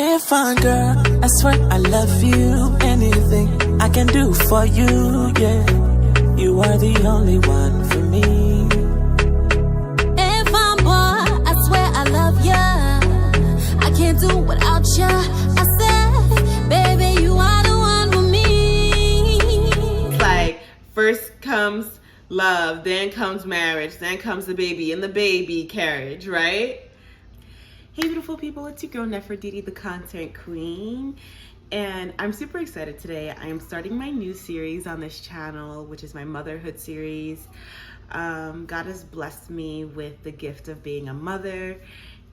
If I'm girl, I swear I love you. Anything I can do for you, yeah. You are the only one for me. If I'm boy, I swear I love ya. I can't do without ya. I said, baby, you are the one for me. It's like first comes love, then comes marriage, then comes the baby and the baby carriage, right? Hey beautiful people, it's your girl Nefertiti, the content queen, and I'm super excited today. I am starting my new series on this channel, which is my motherhood series. God has blessed me with the gift of being a mother,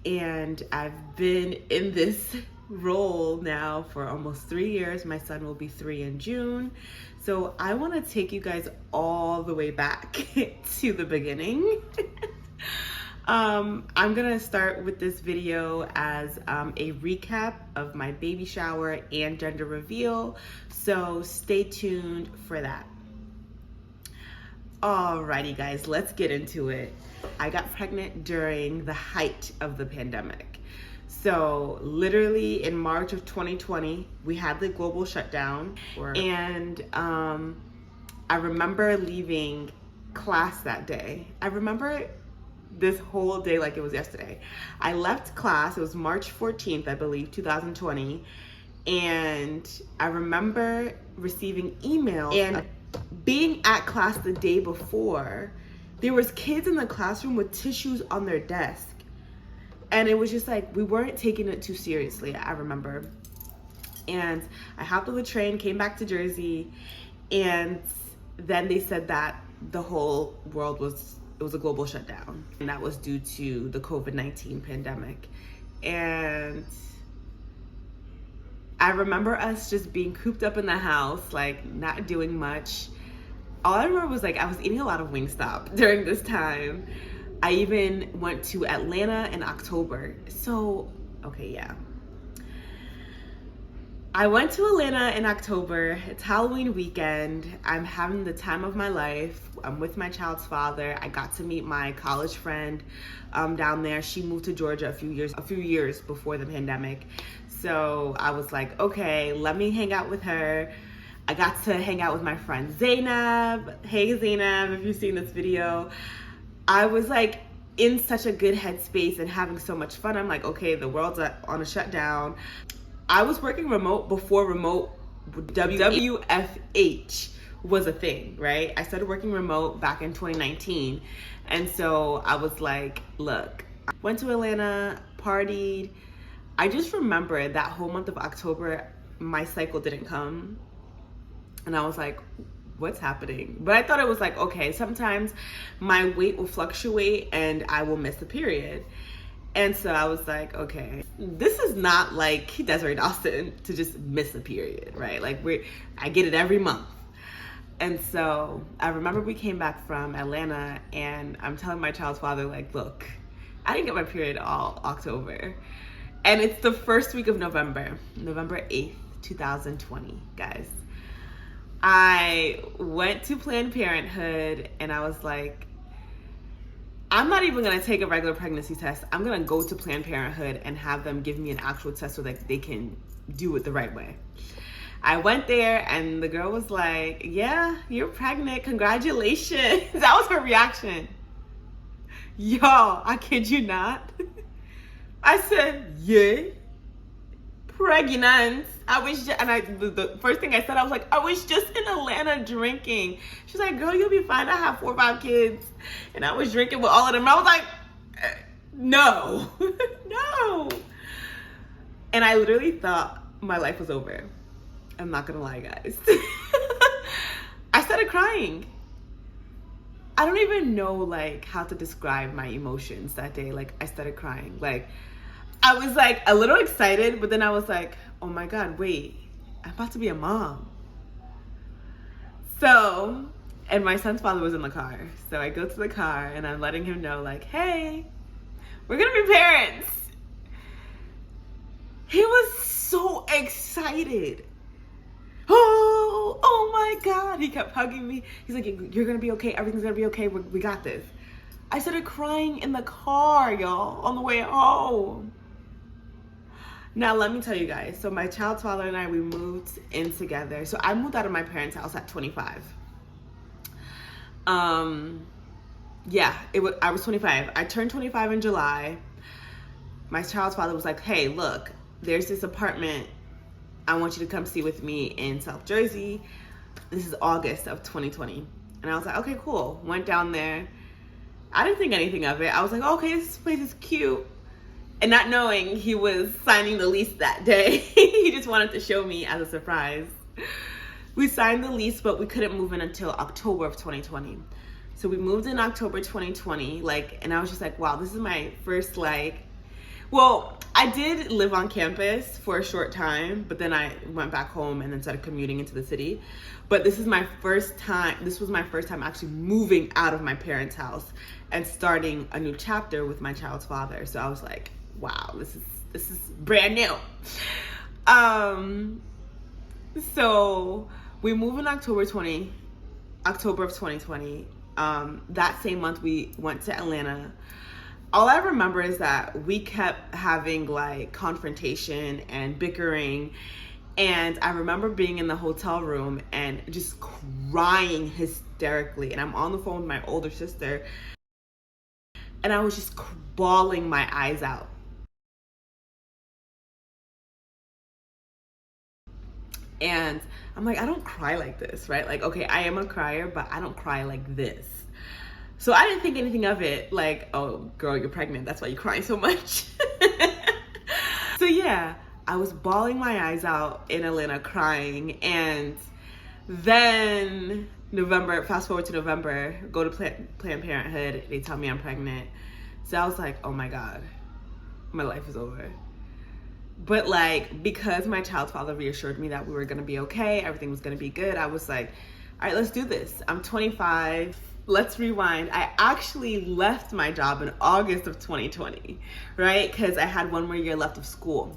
and I've been in this role now for almost 3 years. My son will be 3 in June. So I want to take you guys all the way back to the beginning. I'm gonna start with this video as a recap of my baby shower and gender reveal, so stay tuned for that. Alrighty guys, let's get into it. I got pregnant during the height of the pandemic. So literally in March of 2020, we had the global shutdown, and I remember leaving class that day. I remember this whole day like it was yesterday. I left class, it was March 14th, I believe, 2020. And I remember receiving emails and being at class the day before. There was kids in the classroom with tissues on their desk. And it was just like, we weren't taking it too seriously, I remember. And I hopped on the train, came back to Jersey, and then they said that the whole world was a global shutdown, and that was due to the COVID-19 pandemic. And I remember us just being cooped up in the house, like not doing much. All I remember was like I was eating a lot of Wingstop during this time. I even went to Atlanta in October. So, okay, yeah. I went to Atlanta in October. It's Halloween weekend. I'm having the time of my life. I'm with my child's father. I got to meet my college friend down there. She moved to Georgia a few years before the pandemic. So I was like, okay, let me hang out with her. I got to hang out with my friend Zainab. Hey Zainab, if you've seen this video. I was like in such a good headspace and having so much fun. I'm like, okay, the world's on a shutdown. I was working remote before remote WFH was a thing, right? I started working remote back in 2019. And so I was like, look, I went to Atlanta, partied. I just remember that whole month of October, my cycle didn't come. And I was like, what's happening? But I thought it was like, okay, sometimes my weight will fluctuate and I will miss a period. And so I was like, okay, this is not like Desiree Dawson to just miss a period, right? Like I get it every month. And so I remember we came back from Atlanta and I'm telling my child's father, like, look, I didn't get my period all October. And it's the first week of November 8th, 2020, guys. I went to Planned Parenthood and I was like, I'm not even gonna take a regular pregnancy test. I'm gonna go to Planned Parenthood and have them give me an actual test so that they can do it the right way. I went there and the girl was like, yeah, you're pregnant, congratulations. That was her reaction. Y'all, I kid you not. I said, yeah, pregnant. The first thing I said, I was like, I was just in Atlanta drinking. She's like, girl, you'll be fine. I have 4 or 5 kids. And I was drinking with all of them. I was like, no, no. And I literally thought my life was over. I'm not gonna lie, guys. I started crying. I don't even know like how to describe my emotions that day. Like I started crying. Like I was like a little excited, but then I was like, oh my God, wait, I'm about to be a mom. So, and my son's father was in the car. So I go to the car and I'm letting him know like, hey, we're gonna be parents. He was so excited. Oh my God. He kept hugging me. He's like, you're gonna be okay. Everything's gonna be okay. We got this. I started crying in the car, y'all, on the way home. Now, let me tell you guys. So my child's father and I, we moved in together. So I moved out of my parents' house at 25. Yeah, I was 25. I turned 25 in July. My child's father was like, hey, look, there's this apartment I want you to come see with me in South Jersey. This is August of 2020. And I was like, okay, cool. Went down there. I didn't think anything of it. I was like, okay, this place is cute. And not knowing he was signing the lease that day, he just wanted to show me as a surprise. We signed the lease, but we couldn't move in until October of 2020. So we moved in October 2020, and I was just like, wow, this is my first, well, I did live on campus for a short time, but then I went back home and then started commuting into the city. But this was my first time actually moving out of my parents' house and starting a new chapter with my child's father. So I was like, wow, this is brand new. So we moved in October of 2020. That same month we went to Atlanta. All I remember is that we kept having confrontation and bickering. And I remember being in the hotel room and just crying hysterically. And I'm on the phone with my older sister. And I was just bawling my eyes out. And I'm like, I don't cry like this, right? Okay, I am a crier, but I don't cry like this. So I didn't think anything of it, oh, girl, you're pregnant. That's why you're crying so much. So yeah, I was bawling my eyes out in Atlanta crying. And then fast forward to November, go to Planned Parenthood. They tell me I'm pregnant. So I was like, oh my God, my life is over. But because my child's father reassured me that we were gonna be okay, everything was gonna be good, I was like, all right, let's do this. I'm 25. Let's rewind. I actually left my job in August of 2020, right? Because I had one more year left of school.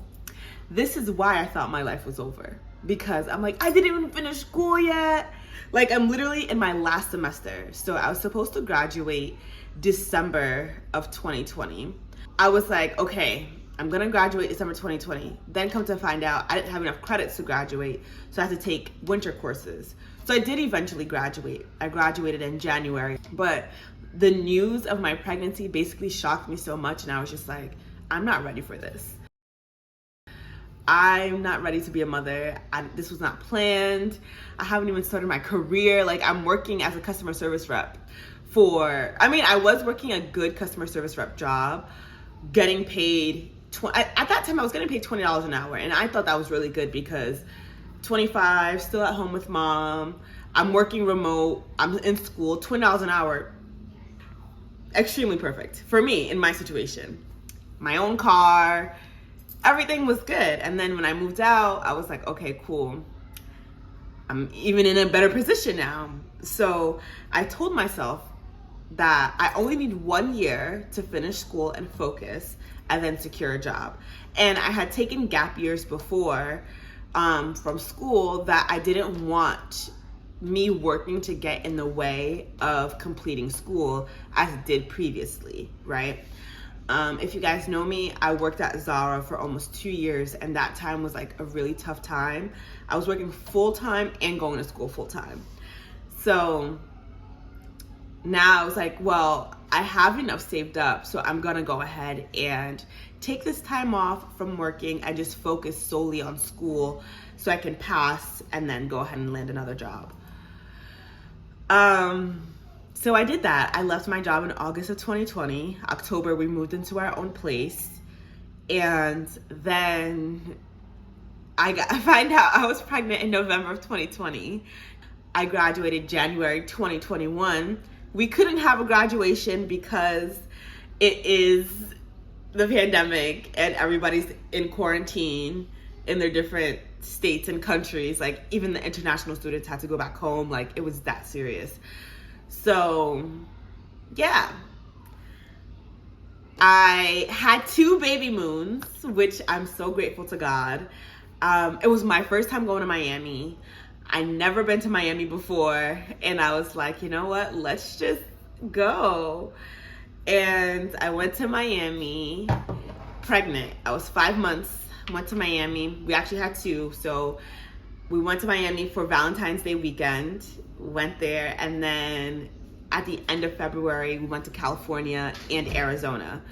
This is why I thought my life was over. Because I'm like, I didn't even finish school yet. I'm literally in my last semester. So I was supposed to graduate December of 2020. I was like, okay, I'm gonna graduate December 2020. Then come to find out, I didn't have enough credits to graduate, so I had to take winter courses. So I did eventually graduate. I graduated in January, but the news of my pregnancy basically shocked me so much, and I was just like, I'm not ready for this. I'm not ready to be a mother. This was not planned. I haven't even started my career. I'm working as a customer service rep I was working a good customer service rep job, getting paid at that time I was getting paid $20 an hour, and I thought that was really good because 25, still at home with mom, I'm working remote, I'm in school, $20 an hour, extremely perfect for me in my situation. My own car, everything was good. And then when I moved out, I was like, okay, cool. I'm even in a better position now. So I told myself that I only need 1 year to finish school and focus and then secure a job. And I had taken gap years before from school that I didn't want me working to get in the way of completing school as it did previously, right? If you guys know me, I worked at Zara for almost 2 years, and that time was a really tough time. I was working full-time and going to school full-time. So now I was like, well, I have enough saved up, so I'm gonna go ahead and take this time off from working and just focus solely on school so I can pass and then go ahead and land another job. So I did that. I left my job in August of 2020. October, we moved into our own place. And then I find out I was pregnant in November of 2020. I graduated January 2021. We couldn't have a graduation because it is the pandemic and everybody's in quarantine in their different states and countries. Even the international students had to go back home. It was that serious. So yeah, I had 2 Babymoons, which I'm so grateful to God. It was my first time going to Miami. I never been to Miami before, and I was like, you know what, let's just go. And I went to Miami pregnant. I was 5 months went to Miami. We actually had two. So we went to Miami for Valentine's Day weekend, went there, and then at the end of February, we went to California and Arizona.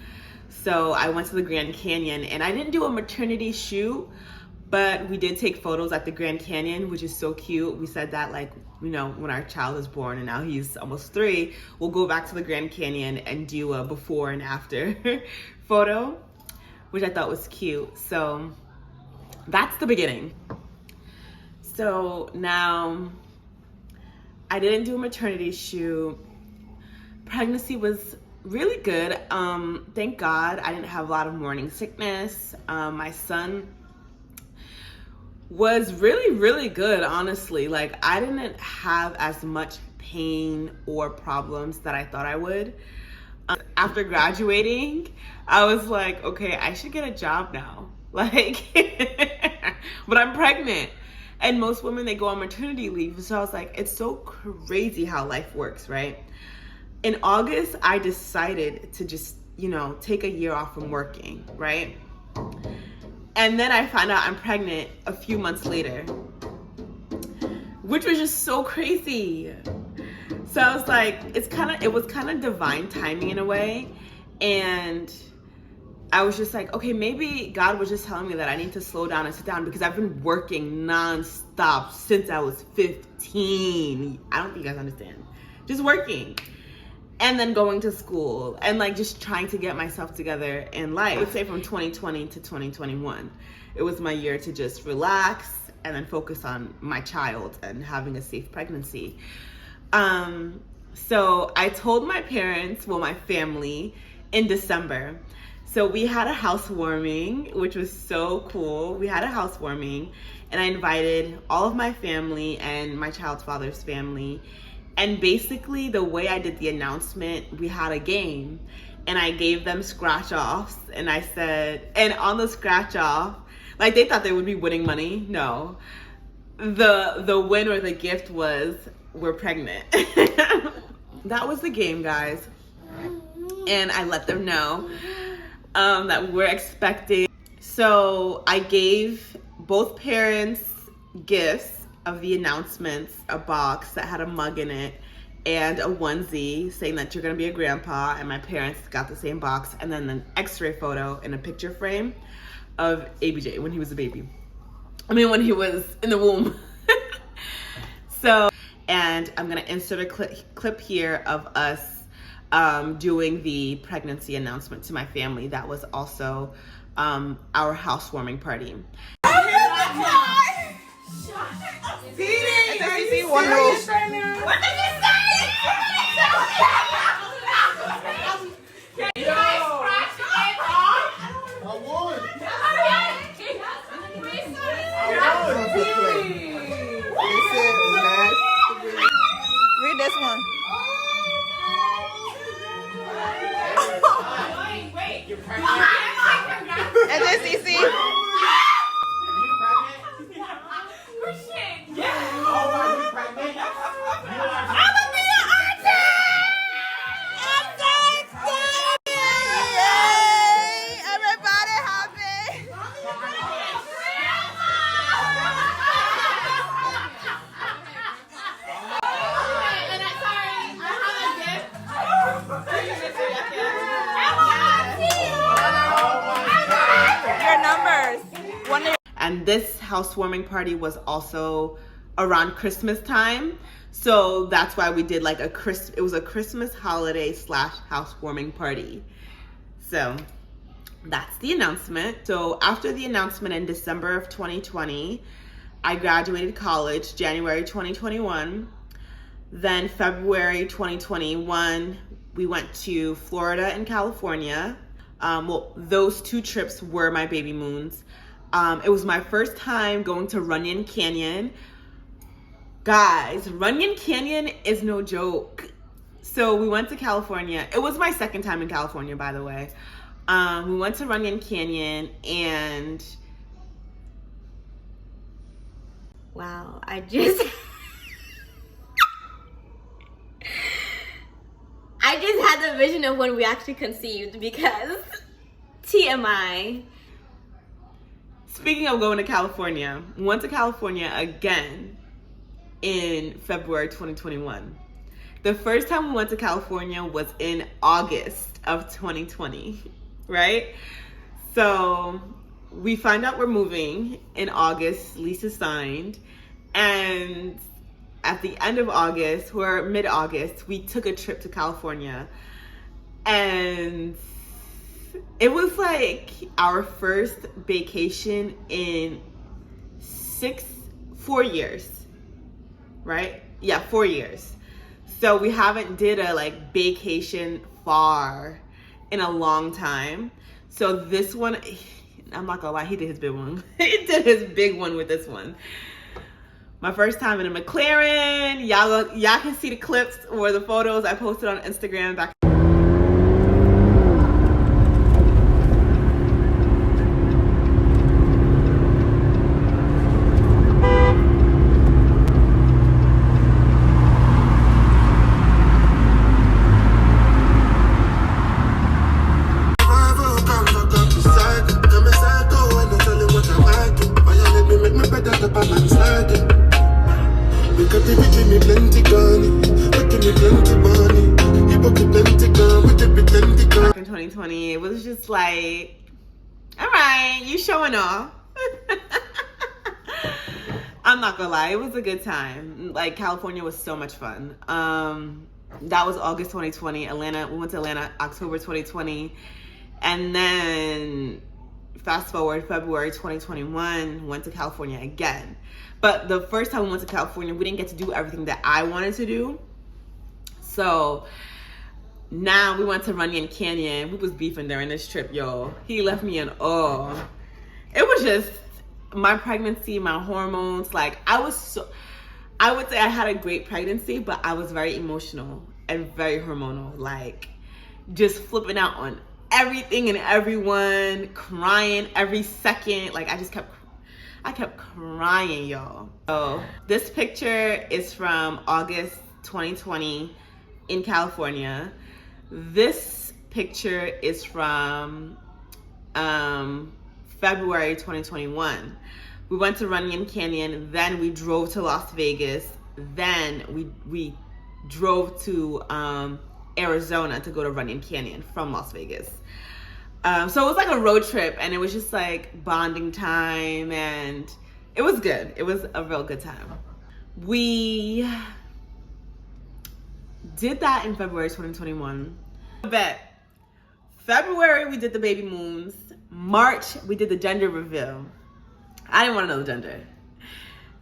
So I went to the Grand Canyon, and I didn't do a maternity shoot, but we did take photos at the Grand Canyon, which is so cute. We said that, like, you know, when our child is born and now he's almost 3, we'll go back to the Grand Canyon and do a before and after photo, which I thought was cute. So that's the beginning. So now I didn't do a maternity shoot. Pregnancy was really good. Thank God I didn't have a lot of morning sickness. My son was really good, honestly. Like, I didn't have as much pain or problems that I thought I would. After graduating, I was like, okay, I should get a job now. Like, but I'm pregnant. And most women, they go on maternity leave. So I was like, it's so crazy how life works, right? In August, I decided to just, you know, take a year off from working, right? And then I found out I'm pregnant a few months later, which was just so crazy. So I was like, it was kind of divine timing in a way. And I was just like, okay, maybe God was just telling me that I need to slow down and sit down, because I've been working nonstop since I was 15. I don't think you guys understand. Just working. And then going to school and like just trying to get myself together in life. I would say from 2020 to 2021, it was my year to just relax and then focus on my child and having a safe pregnancy. So I told my parents, well, my family, in December. So we had a housewarming, which was so cool. We had a housewarming, and I invited all of my family and my child's father's family. And basically, the way I did the announcement, we had a game, and I gave them scratch offs, and I said, and on the scratch off, like, they thought they would be winning money. No, the win or the gift was, we're pregnant. That was the game, guys. And I let them know that we're expecting. So I gave both parents gifts of the announcements, a box that had a mug in it and a onesie saying that you're gonna be a grandpa, and my parents got the same box, and then an x-ray photo in a picture frame of ABJ when he was a baby. I mean, when he was in the womb. So, and I'm gonna insert a clip here of us doing the pregnancy announcement to my family. That was also our housewarming party. What did you say? Can you guys scratch it off? I won. Read this one. Wait. You're pregnant? And then CC. And this housewarming party was also around Christmas time. So that's why we did like it was a Christmas holiday / housewarming party. So that's the announcement. So after the announcement in December of 2020, I graduated college, January 2021. Then February 2021, we went to Florida and California. Well, those 2 trips were my Babymoons. It was my first time going to Runyon Canyon. Guys, Runyon Canyon is no joke. So we went to California. It was my second time in California, by the way. We went to Runyon Canyon, and wow, I just had the vision of when we actually conceived, because TMI. Speaking of going to California, went to California again in February 2021. The first time we went to California was in August of 2020, right? So we find out we're moving in August, lease is signed, and at the end of August, or mid-August, we took a trip to California, and it was like our first vacation in 4 years, right? Yeah, 4 years. So we haven't did a like vacation far in a long time. So this one, I'm not gonna lie, he did his big one. He did his big one with this one. My first time in a McLaren. Y'all can see the clips or the photos I posted on Instagram back. In 2020, it was just like, all right, you showing off. I'm not gonna lie, it was a good time. Like, California was so much fun. That was August 2020. We went to Atlanta October 2020, and then fast forward February 2021, went to California again. But the first time we went to California, we didn't get to do everything that I wanted to do. So now we went to Runyon Canyon. We was beefing during this trip, yo. He left me in awe. It was just my pregnancy, my hormones. Like, I would say I had a great pregnancy, but I was very emotional and very hormonal. Like, just flipping out on everything and everyone, crying every second. Like, I kept crying, y'all. So this picture is from August 2020 in California. This picture is from February 2021. We went to Runyon Canyon, then we drove to Las Vegas, then we drove to Arizona to go to Runyon Canyon from Las Vegas. So it was like a road trip, and it was just like bonding time, and it was good. It was a real good time. We did that in February 2021. Bet. February, we did the Babymoons. March, we did the gender reveal. I didn't want to know the gender.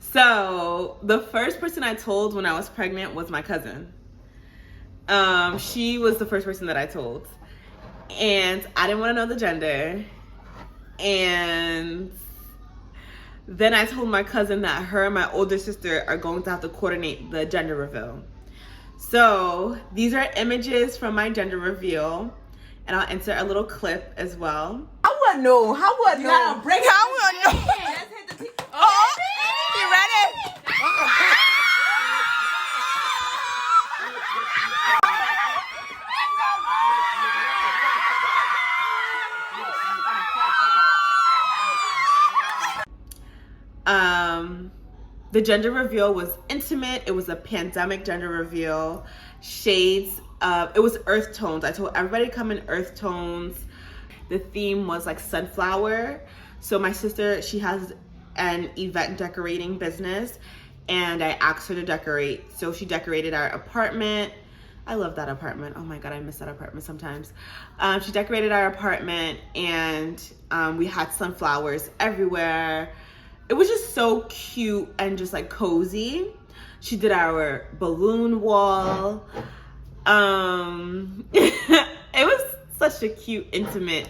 So the first person I told when I was pregnant was my cousin. She was the first person that I told. And I didn't want to know the gender. And then I told my cousin that her and my older sister are going to have to coordinate the gender reveal. So these are images from my gender reveal, and I'll insert a little clip as well. How would I know? How would I know? How would I know? Let's hit the Oh, you ready? The gender reveal was intimate. It was a pandemic gender reveal. Shades of, it was earth tones. I told everybody to come in earth tones. The theme was like sunflower. So my sister, she has an event decorating business, and I asked her to decorate. So she decorated our apartment. I love that apartment. Oh my God, I miss that apartment sometimes. She decorated our apartment, and we had sunflowers everywhere. It was just so cute and just like cozy. She did our balloon wall. It was such a cute, intimate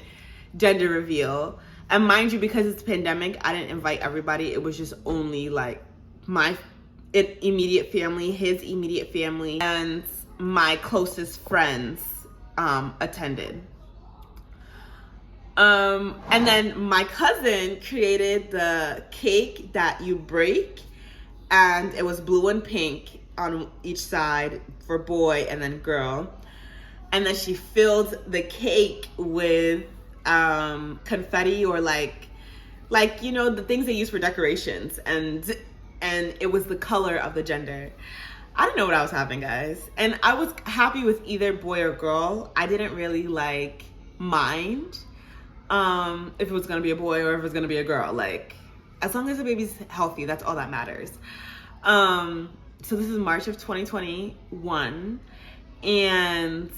gender reveal. And mind you, because it's pandemic, I didn't invite everybody. It was just only like my immediate family, his immediate family, and my closest friends attended. And then my cousin created the cake that you break, and it was blue and pink on each side for boy and then girl. And then she filled the cake with confetti or like like, you know, the things they use for decorations, and it was the color of the gender. I didn't know what I was having, guys. And I was happy with either boy or girl. I didn't really like mind if it was gonna be a boy or if it was gonna be a girl. Like, as long as the baby's healthy, that's all that matters. So this is March of 2021, and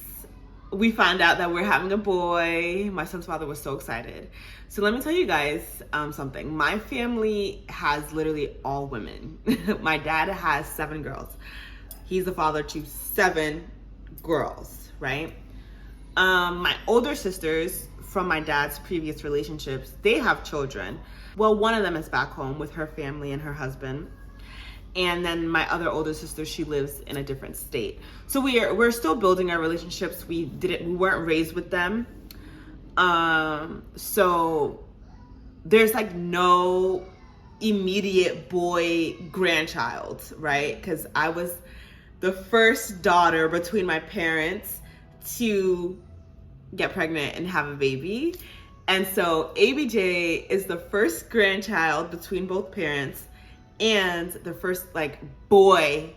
we found out that we're having a boy. My son's father was so excited. So let me tell you guys something. My family has literally all women. My dad has 7 girls. He's the father to 7 girls, right? My older sisters from my dad's previous relationships, they have children. Well, one of them is back home with her family and her husband. And then my other older sister, she lives in a different state. So we're still building our relationships. We weren't raised with them. So there's like no immediate boy grandchild, right? Because I was the first daughter between my parents to get pregnant and have a baby. And so ABJ is the first grandchild between both parents and the first like boy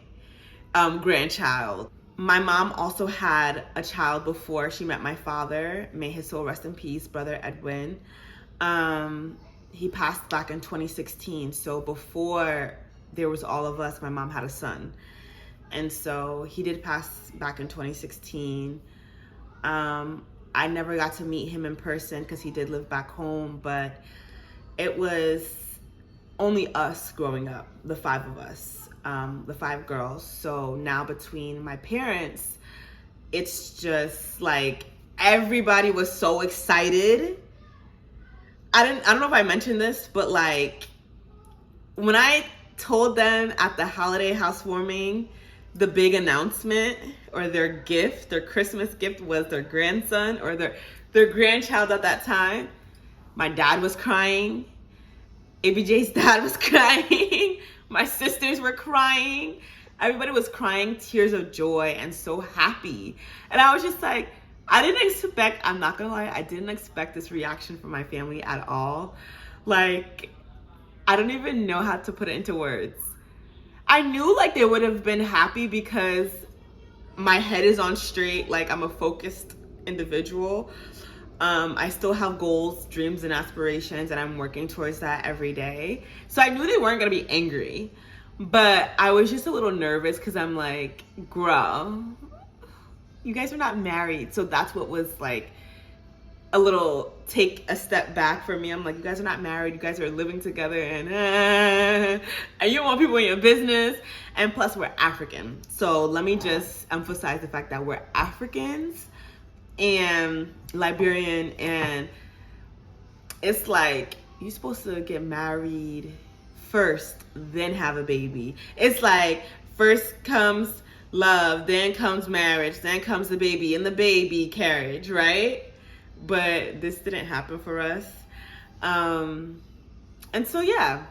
grandchild. My mom also had a child before she met my father. May his soul rest in peace, brother Edwin. He passed back in 2016. So before there was all of us, my mom had a son. And so he did pass back in 2016. I never got to meet him in person because he did live back home, but it was only us growing up, the 5 of us, the 5 girls. So now between my parents, it's just like everybody was so excited. I don't know if I mentioned this, but like when I told them at the holiday housewarming, the big announcement or their gift, their Christmas gift was their grandson or their grandchild at that time, my dad was crying. ABJ's dad was crying. My sisters were crying. Everybody was crying tears of joy and so happy. And I was just like, I'm not gonna lie, I didn't expect this reaction from my family at all. Like, I don't even know how to put it into words. I knew like they would have been happy because my head is on straight. Like, I'm a focused individual. I still have goals, dreams, and aspirations, and I'm working towards that every day. So I knew they weren't gonna be angry, but I was just a little nervous because I'm like, girl, you guys are not married. So that's what was like a little take a step back for me. I'm like, you guys are not married. You guys are living together, and you don't want people in your business. And plus, we're African. So let me just emphasize the fact that we're Africans and Liberian, and it's like you're supposed to get married first, then have a baby. It's like first comes love, then comes marriage, then comes the baby in the baby carriage, right? But this didn't happen for us. And so yeah,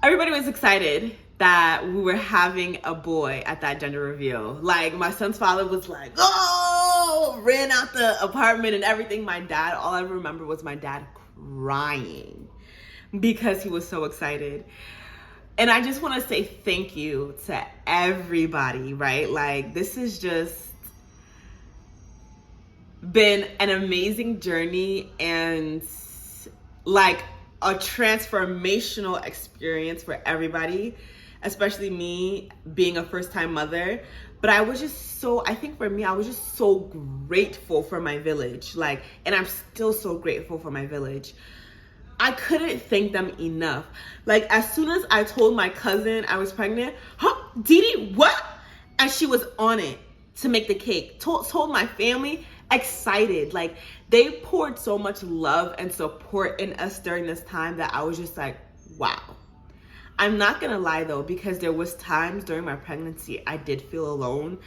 everybody was excited that we were having a boy at that gender reveal. Like, my son's father was like, oh, ran out the apartment and everything. My dad, all I remember was my dad crying because he was so excited. And I just want to say thank you to everybody, right? Like, this has just been an amazing journey and like a transformational experience for everybody, especially me being a first-time mother. But I was just so, I think for me, I was just so grateful for my village. Like, and I'm still so grateful for my village. I couldn't thank them enough. Like, as soon as I told my cousin I was pregnant, huh, Didi, what? And she was on it to make the cake. Told my family, excited. Like, they poured so much love and support in us during this time that I was just like, wow. I'm not gonna lie though, because there was times during my pregnancy I did feel alone.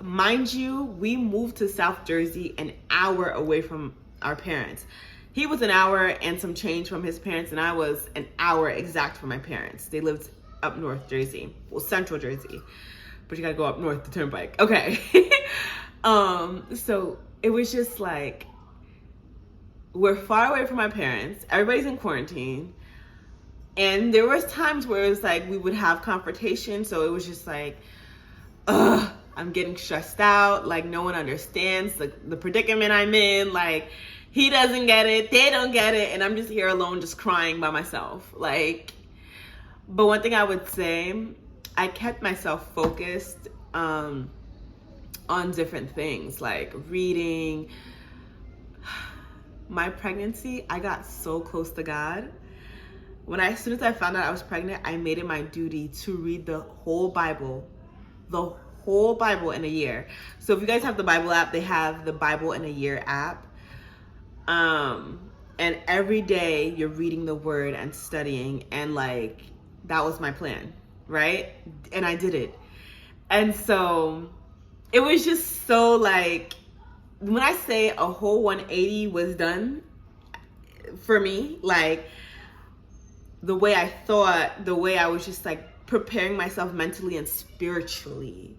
Mind you, we moved to South Jersey an hour away from our parents. He was an hour and some change from his parents, and I was an hour exact from my parents. They lived up North Jersey, well, Central Jersey, but you gotta go up north the turnpike. Okay. So it was just like, we're far away from my parents. Everybody's in quarantine. And there was times where it was like we would have confrontation. So it was just like, I'm getting stressed out. Like, no one understands the predicament I'm in. Like, he doesn't get it. They don't get it. And I'm just here alone, just crying by myself. Like, but one thing I would say, I kept myself focused on different things, like reading. My pregnancy, I got so close to God. As soon as I found out I was pregnant, I made it my duty to read the whole Bible in a year. So if you guys have the Bible app, they have the Bible in a year app. And every day you're reading the word and studying, and like, that was my plan, right? And I did it. And so it was just so like, when I say a whole 180 was done for me, like the way I thought, the way I was just like preparing myself mentally and spiritually.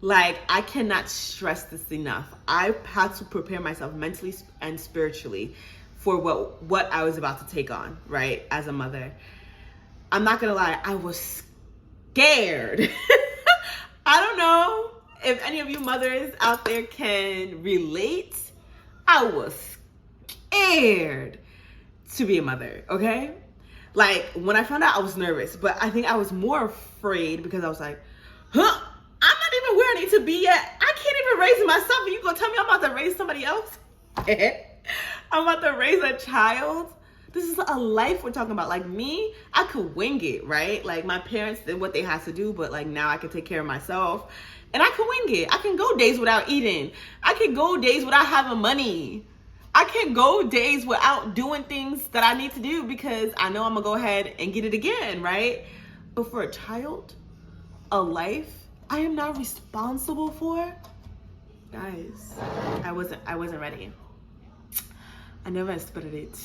Like, I cannot stress this enough. I had to prepare myself mentally and spiritually for what I was about to take on, right? As a mother. I'm not gonna lie, I was scared. I don't know if any of you mothers out there can relate. I was scared to be a mother, okay? Like, when I found out, I was nervous, but I think I was more afraid because I was like, I'm not even where I need to be yet. I can't even raise myself, and you gonna tell me I'm about to raise somebody else? I'm about to raise a child? This is a life we're talking about. Like, me, I could wing it, right? Like, my parents did what they had to do, but like, now I can take care of myself, and I can wing it. I can go days without eating. I can go days without having money. I can go days without doing things that I need to do because I know I'm gonna go ahead and get it again, right? But for a child, a life I am not responsible for, guys, I wasn't ready. I never expected it.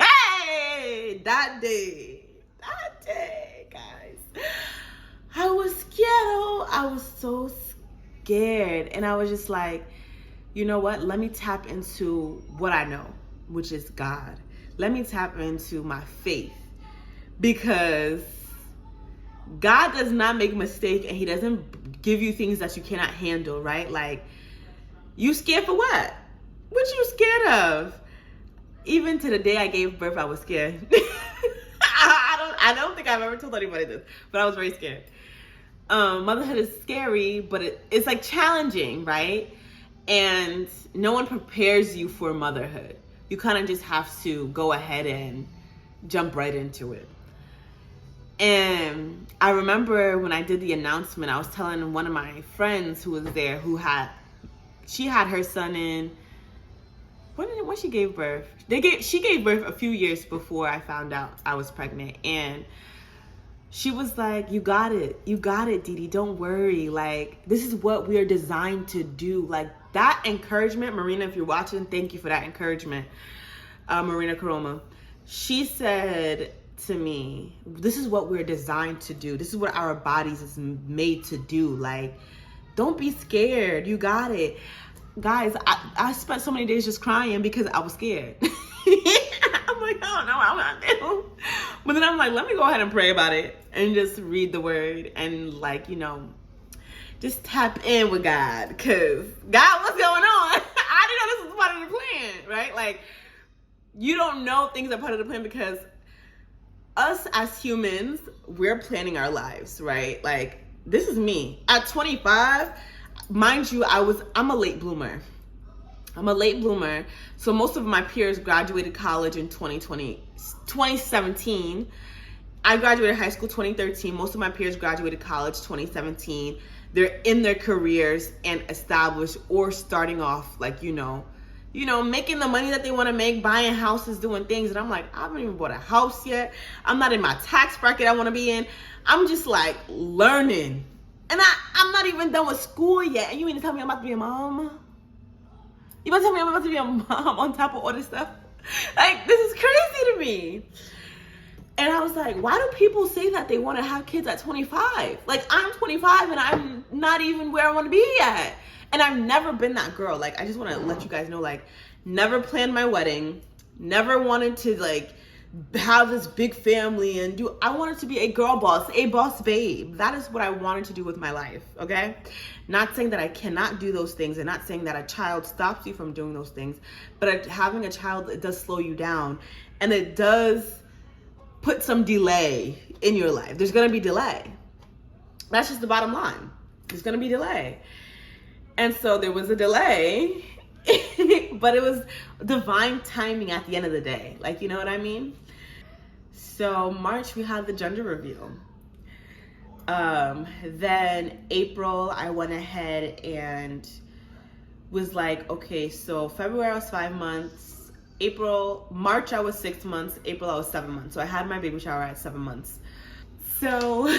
Hey, that day, guys, I was scared. I was so scared, and I was just like, you know what? Let me tap into what I know, which is God. Let me tap into my faith, because God does not make a mistake, and he doesn't give you things that you cannot handle, right? Like, you scared for what? What you scared of? Even to the day I gave birth, I was scared. I don't think I've ever told anybody this, but I was very scared. Motherhood is scary, but it's like challenging, right? And no one prepares you for motherhood. You kind of just have to go ahead and jump right into it. And I remember when I did the announcement, I was telling one of my friends who was there, she had her son in, when she gave birth? She gave birth a few years before I found out I was pregnant. And she was like, you got it, Didi, don't worry. Like, this is what we are designed to do. Like, that encouragement, Marina, if you're watching, thank you for that encouragement. Marina Karoma. She said to me, this is what we're designed to do. This is what our bodies is made to do. Like, don't be scared. You got it. Guys, I spent so many days just crying because I was scared. I'm like, I don't know what I'm gonna do. But then I'm like, let me go ahead and pray about it and just read the word and, like, you know, just tap in with God, because God, what's going on? I didn't know this was part of the plan, right? Like, you don't know things are part of the plan because us as humans, we're planning our lives, right? Like, this is me at 25. Mind you, I'm a late bloomer. So most of my peers graduated college in 2017. I graduated high school 2013. Most of my peers graduated college 2017. They're in their careers and established or starting off, like, you know, making the money that they want to make, buying houses, doing things. And I'm like, I haven't even bought a house yet. I'm not in my tax bracket I want to be in. I'm just like learning. And I'm not even done with school yet. And you mean to tell me I'm about to be a mom? You about to tell me I'm about to be a mom on top of all this stuff? Like, this is crazy to me. And I was like, why do people say that they want to have kids at 25? Like, I'm 25 and I'm not even where I want to be yet. And I've never been that girl. Like, I just want to let you guys know, like, never planned my wedding, never wanted to like have this big family and do, I wanted to be a girl boss, a boss babe. That is what I wanted to do with my life, okay? Not saying that I cannot do those things, and not saying that a child stops you from doing those things, but having a child, it does slow you down, and it does put some delay in your life. There's gonna be delay. That's just the bottom line. There's gonna be delay. And so there was a delay, but it was divine timing at the end of the day. Like, you know what I mean? So March, we had the gender reveal. Then April, I went ahead and was like, okay, so February I was 5 months, March I was 6 months, April I was 7 months. So I had my baby shower at 7 months. So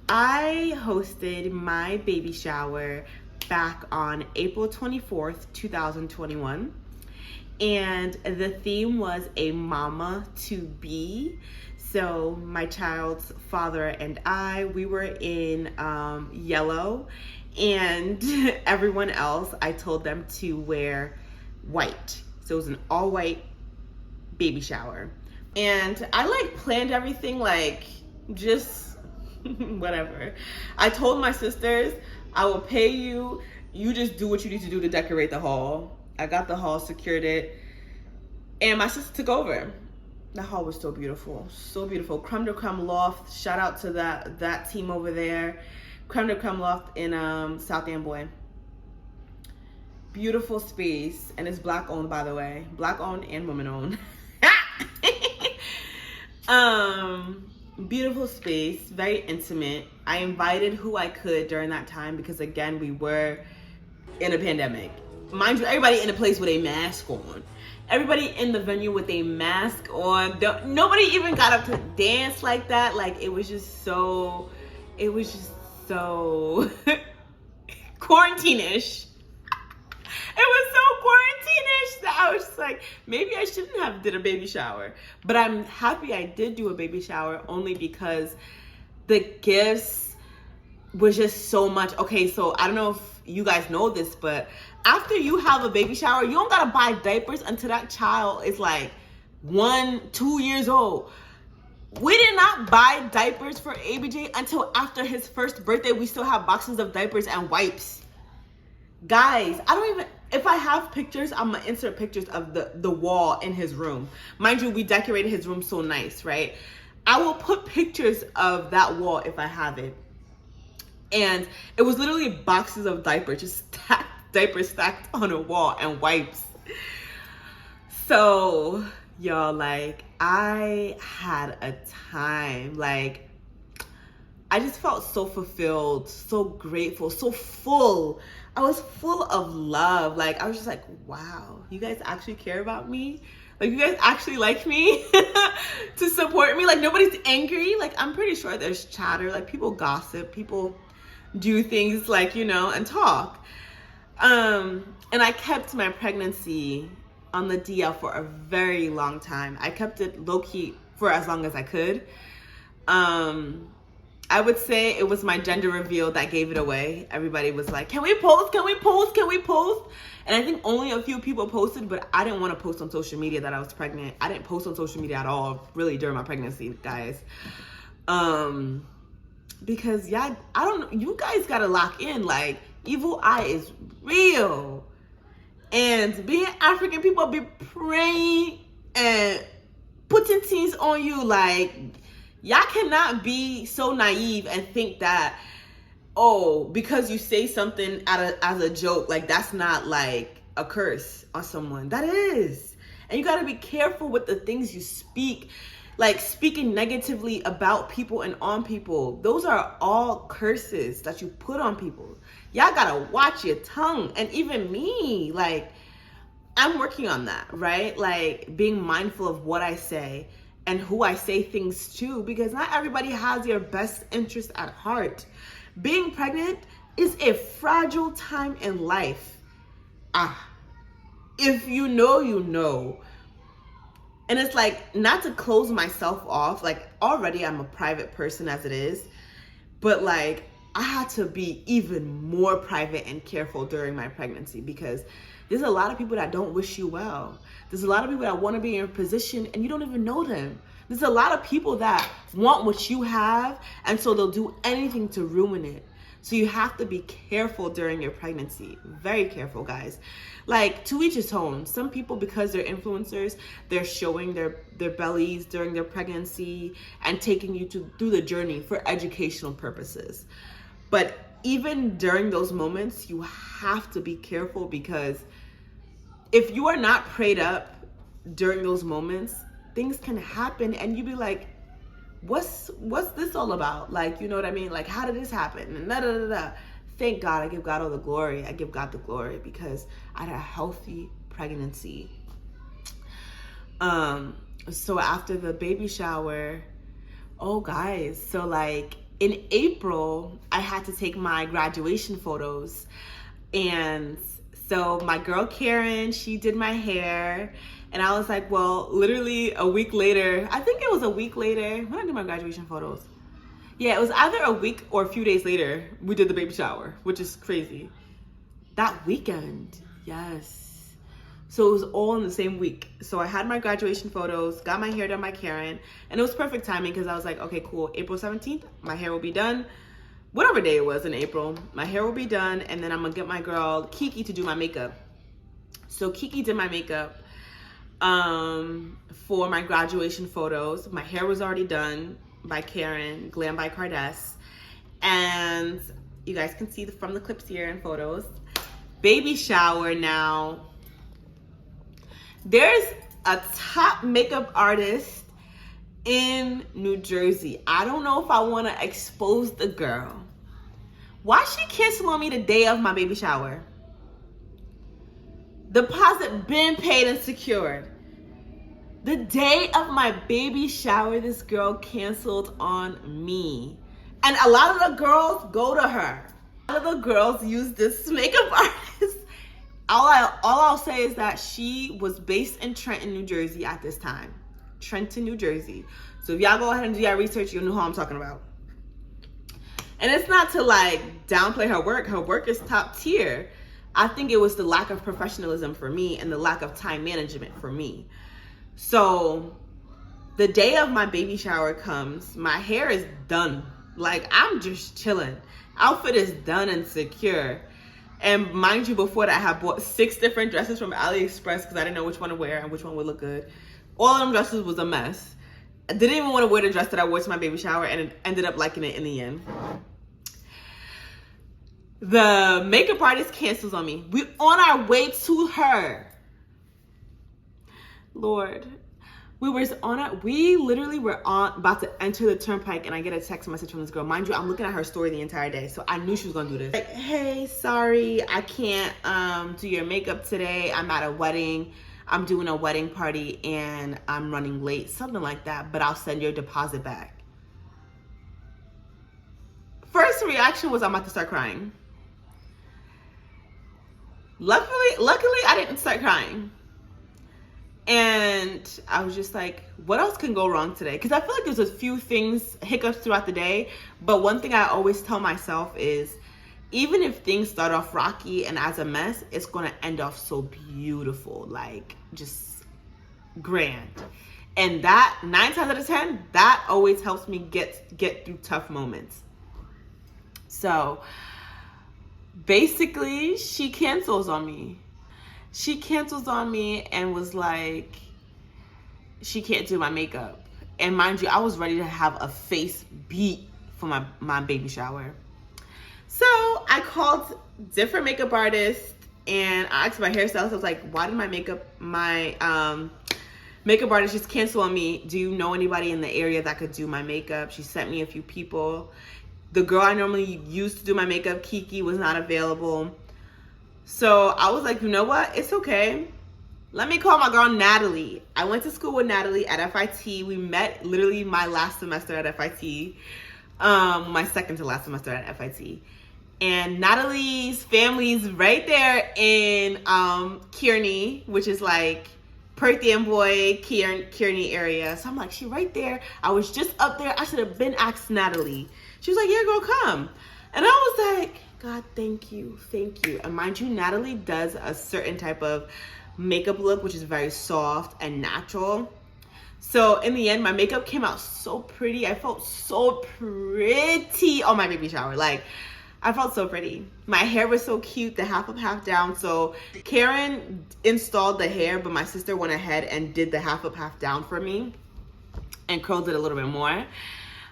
I hosted my baby shower back on April 24th, 2021. And the theme was a mama to be. So my child's father and we were in yellow, and everyone else, I told them to wear white. So it was an all white baby shower. And I like planned everything like just whatever. I told my sisters, I will pay you, you just do what you need to do to decorate the hall. I got the hall, secured it, and my sister took over. The hall was so beautiful, so beautiful. Creme de Creme Loft, shout out to that team over there. Creme de Creme Loft in South Amboy. Beautiful space, and it's Black owned, by the way. Black owned and women owned. Beautiful space, very intimate. I invited who I could during that time because, again, we were in a pandemic. Mind you, everybody in the place with a mask on. Everybody in the venue with a mask on. Nobody even got up to dance like that. Like, it was just so quarantine-ish. It was so quarantine-ish that I was just like, maybe I shouldn't have did a baby shower. But I'm happy I did do a baby shower, only because the gifts was just so much. Okay, so I don't know if you guys know this, but after you have a baby shower, you don't gotta buy diapers until that child is like 1-2 years old. We did not buy diapers for ABJ until after his first birthday. We still have boxes of diapers and wipes. Guys, I don't even, if I have pictures, I'm gonna insert pictures of the wall in his room. Mind you, we decorated his room so nice, right? I will put pictures of that wall if I have it. And it was literally boxes of diapers, just diapers stacked on a wall, and wipes. So, y'all, like, I had a time. Like, I just felt so fulfilled, so grateful, so full. I was full of love. Like, I was just like, wow, you guys actually care about me? Like, you guys actually like me to support me? Like, nobody's angry. Like, I'm pretty sure there's chatter. Like, people gossip. People do things like, you know, and talk. And I kept my pregnancy on the DL for a very long time. I kept it low-key for as long as I could. I would say it was my gender reveal that gave it away. Everybody was like, can we post? Can we post? Can we post? And I think only a few people posted, but I didn't want to post on social media that I was pregnant. I didn't post on social media at all, really, during my pregnancy, guys. Because, yeah, I don't know. You guys got to lock in. Like, evil eye is real. And being African, people be praying and putting things on you. Like, y'all cannot be so naive and think that, oh, because you say something as a joke, like, that's not like a curse on someone. That is. And you got to be careful with the things you speak. Like, speaking negatively about people and on people. Those are all curses that you put on people. Y'all got to watch your tongue. And even me, like, I'm working on that, right? Like, being mindful of what I say and who I say things to, because not everybody has your best interest at heart. Being pregnant is a fragile time in life. If you know, you know. And it's like, not to close myself off, like, already I'm a private person as it is, but like, I had to be even more private and careful during my pregnancy because there's a lot of people that don't wish you well. There's a lot of people that want to be in your position and you don't even know them. There's a lot of people that want what you have, and so they'll do anything to ruin it. So you have to be careful during your pregnancy. Very careful, guys. Like, to each his own. Some people, because they're influencers, they're showing their bellies during their pregnancy and taking you through the journey for educational purposes. But even during those moments, you have to be careful, because if you are not prayed up during those moments, things can happen and you be like, what's this all about? Like, you know what I mean? Like, how did this happen? And da da da da. Thank God. I give God all the glory. I give God the glory because I had a healthy pregnancy. So after the baby shower, oh guys, so like in April, I had to take my graduation photos. And so my girl Karen, she did my hair. And I was like, well, literally a week later, I think it was a week later, when I did my graduation photos. Yeah, it was either a week or a few days later, we did the baby shower, which is crazy. That weekend, yes. So it was all in the same week. So I had my graduation photos, got my hair done by Karen, and it was perfect timing because I was like, okay, cool, April 17th, my hair will be done. Whatever day it was in April, my hair will be done, and then I'm gonna get my girl Kiki to do my makeup. So Kiki did my makeup for my graduation photos. My hair was already done by Karen, Glam by Cardess, and you guys can see from the clips here and photos. Baby shower now. There's a top makeup artist in New Jersey. I don't know if I want to expose the girl. Why she cancel on me the day of my baby shower? Deposit been paid and secured. The day of my baby shower, this girl canceled on me. And a lot of the girls go to her. A lot of the girls use this makeup artist. All I'll say is that she was based in Trenton, New Jersey at this time. Trenton, New Jersey. So if y'all go ahead and do your research, you'll know who I'm talking about. And it's not to like downplay her work. Her work is top tier. I think it was the lack of professionalism for me and the lack of time management for me. So the day of my baby shower comes, my hair is done. Like, I'm just chilling. Outfit is done and secure. And mind you, before that, I had bought 6 different dresses from AliExpress because I didn't know which one to wear and which one would look good. All of them dresses was a mess. I didn't even want to wear the dress that I wore to my baby shower, and it ended up liking it in the end. The makeup artist cancels on me. We're on our way to her. Lord, we literally were about to enter the turnpike, and I get a text message from this girl. Mind you, I'm looking at her story the entire day, so I knew she was gonna do this. Like, hey, sorry, I can't do your makeup today. I'm at a wedding. I'm doing a wedding party, and I'm running late, something like that, but I'll send your deposit back. First reaction was I'm about to start crying. Luckily, I didn't start crying. And I was just like, what else can go wrong today? Because I feel like there's a few hiccups throughout the day. But one thing I always tell myself is, even if things start off rocky and as a mess, it's going to end off so beautiful, like just grand. And that 9 times out of 10, that always helps me get through tough moments. So basically, she cancels on me. She cancels on me and was like, she can't do my makeup. And mind you, I was ready to have a face beat for my baby shower. So I called different makeup artists and I asked my hairstylist, I was like, why did my makeup artist just cancel on me? Do you know anybody in the area that could do my makeup? She sent me a few people. The girl I normally use to do my makeup, Kiki, was not available. So I was like, you know what? It's okay. Let me call my girl Natalie. I went to school with Natalie at FIT. We met literally my last semester at FIT. My second to last semester at FIT. And Natalie's family's right there in Kearney, which is like Perth Amboy, Kearney area. So I'm like, she right there. I was just up there. I should have been asked Natalie. She was like, yeah, girl, come. And I was like, God, thank you, thank you. And mind you, Natalie does a certain type of makeup look, which is very soft and natural. So in the end, my makeup came out so pretty. I felt so pretty on my baby shower. Like, I felt so pretty. My hair was so cute, the half up, half down. So Karen installed the hair, but my sister went ahead and did the half up, half down for me and curled it a little bit more.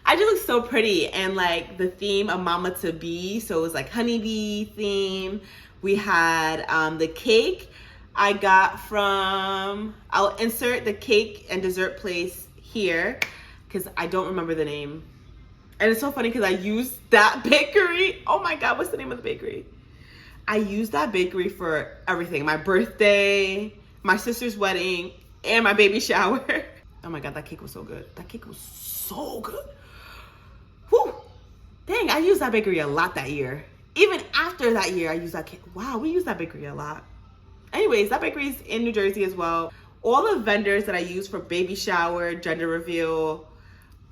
I just looked so pretty, and like the theme of Mama to Be, so it was like honeybee theme. We had the cake I got from, I'll insert the cake and dessert place here because I don't remember the name. And it's so funny because I used that bakery. Oh my God, what's the name of the bakery? I used that bakery for everything. My birthday, my sister's wedding, and my baby shower. Oh my God, that cake was so good. That cake was so good. Whew. Dang, I used that bakery a lot that year. Even after that year, I used that cake. Wow, we used that bakery a lot. Anyways, that bakery's in New Jersey as well. All the vendors that I use for baby shower, gender reveal,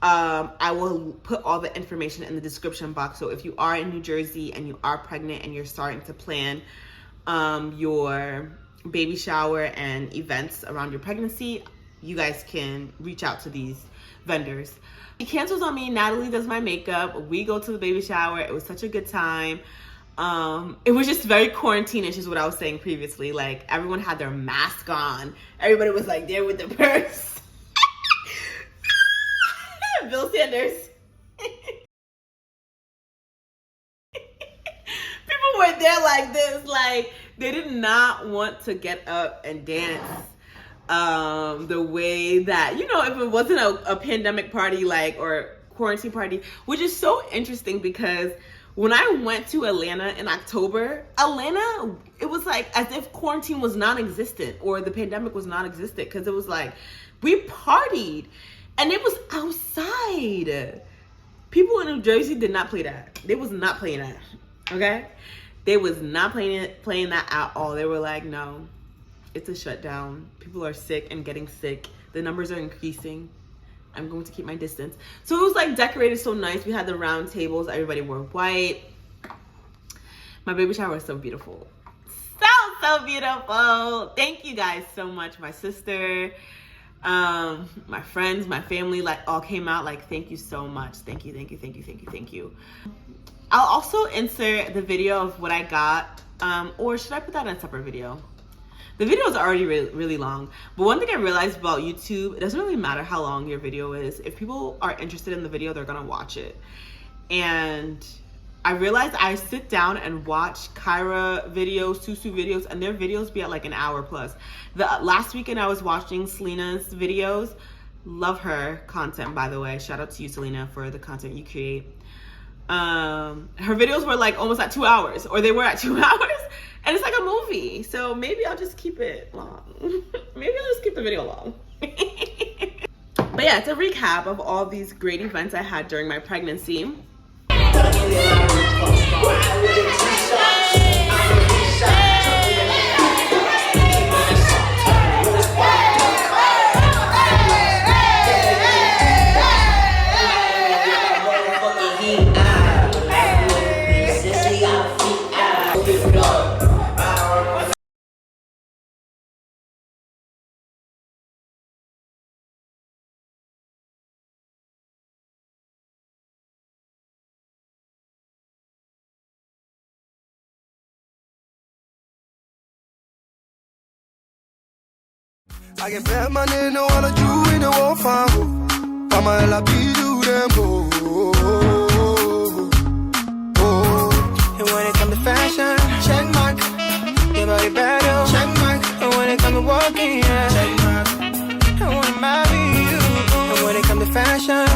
I will put all the information in the description box. So if you are in New Jersey and you are pregnant and you're starting to plan your baby shower and events around your pregnancy, you guys can reach out to these vendors. He cancels on me. Natalie does my makeup. We go to the baby shower. It was such a good time. It was just very quarantine-ish is what I was saying previously. Like, everyone had their mask on. Everybody was like there with the purse. Bill Sanders. People were there like this. Like, they did not want to get up and dance the way that, you know, if it wasn't a pandemic party, like, or quarantine party, which is so interesting because when I went to Atlanta in October, Atlanta, it was like as if quarantine was non-existent or the pandemic was non-existent, because it was like we partied and it was outside. People in New Jersey did not play that. They was not playing that, okay? They was not playing that at all. They were like, no, it's a shutdown. People are sick and getting sick. The numbers are increasing. I'm going to keep my distance. So it was like decorated so nice. We had the round tables. Everybody wore white. My baby shower was so beautiful. So beautiful. Thank you guys so much. My sister, my friends, my family, like all came out. Like, thank you so much. Thank you, thank you, thank you, thank you, thank you. I'll also insert the video of what I got, or should I put that in a separate video? The video is already really long, but one thing I realized about YouTube, it doesn't really matter how long your video is. If people are interested in the video, they're gonna watch it. And I realized I sit down and watch Kyra videos, Susu videos, and their videos be at like an hour plus. The last weekend I was watching Selena's videos. Love her content, by the way. Shout out to you, Selena, for the content you create. Her videos were like almost at 2 hours, or they were at 2 hours. And it's like a movie, so maybe I'll just keep it long. Maybe I'll just keep the video long. But yeah, it's a recap of all these great events I had during my pregnancy. I get fat money, no one of you in the won't find. I'ma let you do them go. And when it come to fashion, check mark. Your body better, check mark. And when it come to walking, yeah, check mark. I wanna marry you. And when it come to fashion,